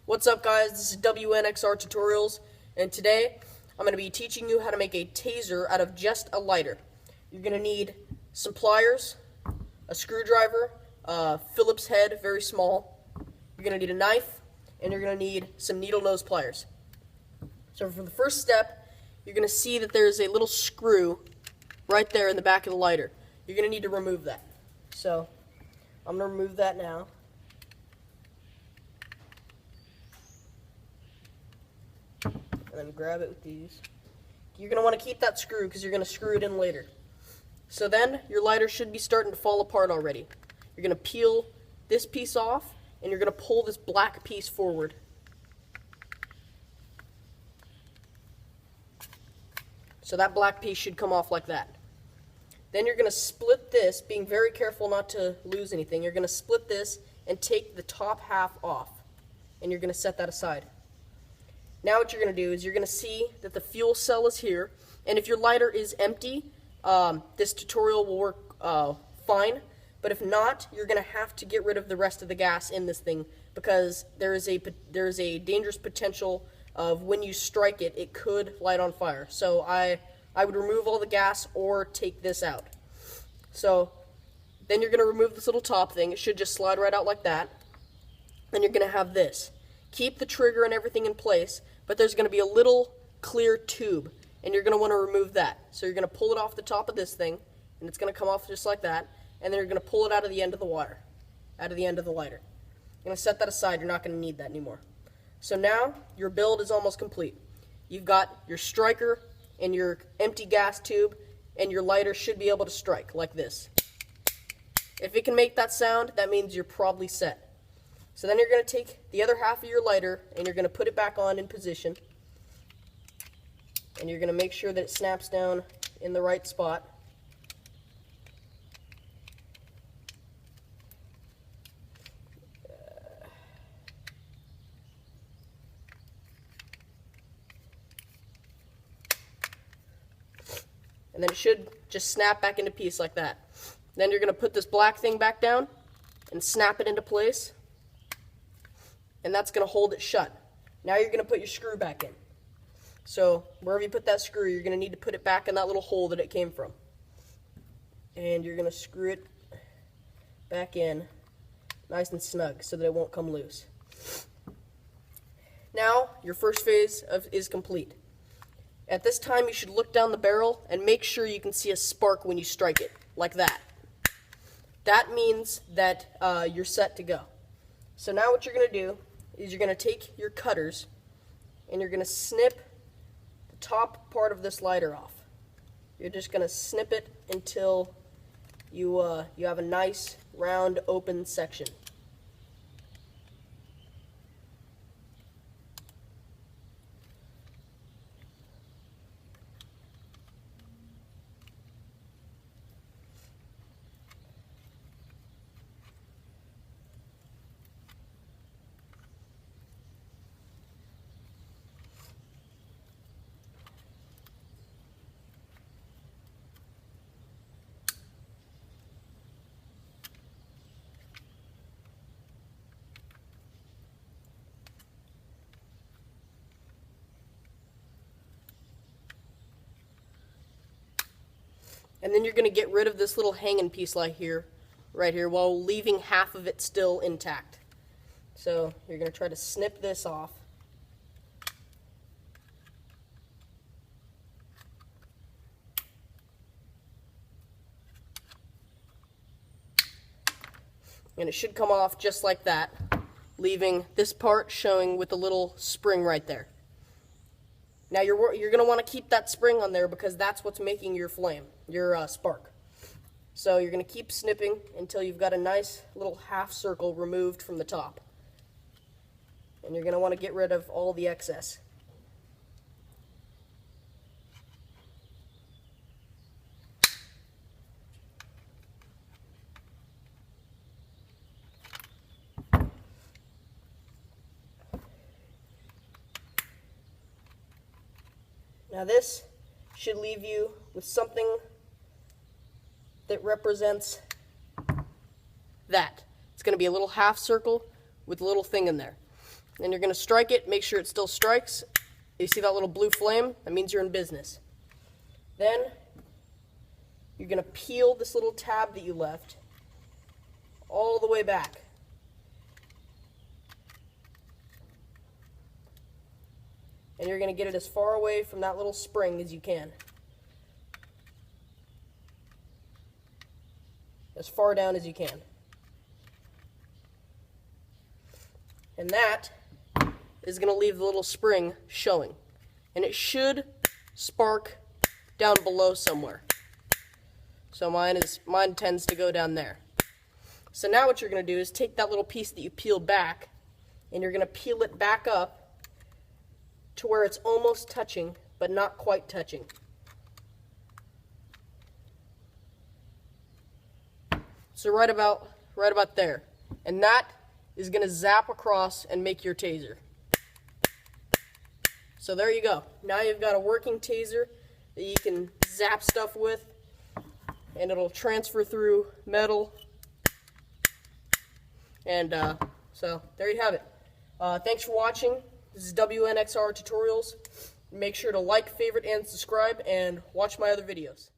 What's up, guys? This is WNXR Tutorials, and today I'm going to be teaching you how to make a taser out of just a lighter. You're going to need some pliers, a screwdriver, a Phillips head, very small. You're going to need a knife, and you're going to need some needle nose pliers. So for the first step, you're going to see that there's a little screw right there in the back of the lighter. You're going to need to remove that. So I'm going to remove that now. And then grab it with these. You're going to want to keep that screw because you're going to screw it in later. So then your lighter should be starting to fall apart already. You're going to peel this piece off and you're going to pull this black piece forward. So that black piece should come off like that. Then you're going to split this, being very careful not to lose anything. You're going to split this and take the top half off. And you're going to set that aside. Now what you're going to do is you're going to see that the fuel cell is here, and if your lighter is empty, this tutorial will work fine, but if not, you're going to have to get rid of the rest of the gas in this thing because there is a dangerous potential of when you strike it, it could light on fire. So I would remove all the gas or take this out. So then you're going to remove this little top thing. It should just slide right out like that. Then you're going to have this. Keep the trigger and everything in place, but there's going to be a little clear tube, and you're going to want to remove that. So you're going to pull it off the top of this thing, and it's going to come off just like that, and then you're going to pull it out of the end of the wire, out of the end of the lighter. You're going to set that aside. You're not going to need that anymore. So now your build is almost complete. You've got your striker and your empty gas tube, and your lighter should be able to strike like this. If it can make that sound, that means you're probably set. So then you're going to take the other half of your lighter and you're going to put it back on in position. And you're going to make sure that it snaps down in the right spot. And then it should just snap back into place like that. Then you're going to put this black thing back down and snap it into place. And that's going to hold it shut. Now you're going to put your screw back in. So wherever you put that screw, you're going to need to put it back in that little hole that it came from. And you're going to screw it back in nice and snug so that it won't come loose. Now your first phase is complete. At this time you should look down the barrel and make sure you can see a spark when you strike it, like that. That means that you're set to go. So now what you're going to do is you're going to take your cutters and you're going to snip the top part of this lighter off. You're just going to snip it until you have a nice round open section. And then you're going to get rid of this little hanging piece right here, while leaving half of it still intact. So you're going to try to snip this off. And it should come off just like that, leaving this part showing with a little spring right there. Now you're going to want to keep that spring on there because that's what's making your flame, your spark. So you're going to keep snipping until you've got a nice little half circle removed from the top. And you're going to want to get rid of all the excess. Now this should leave you with something that represents that. It's going to be a little half circle with a little thing in there. and you're going to strike it. Make sure it still strikes. You see that little blue flame? That means you're in business. Then you're going to peel this little tab that you left all the way back. And you're going to get it as far away from that little spring as you can. As far down as you can. And that is going to leave the little spring showing. And it should spark down below somewhere. So mine tends to go down there. So now what you're going to do is take that little piece that you peeled back, and you're going to peel it back up to where it's almost touching, but not quite touching. So right about there. And that is going to zap across and make your taser. So there you go. Now you've got a working taser that you can zap stuff with, and it'll transfer through metal. And so there you have it. Thanks for watching. This is WNXR Tutorials. Make sure to like, favorite, and subscribe, and watch my other videos.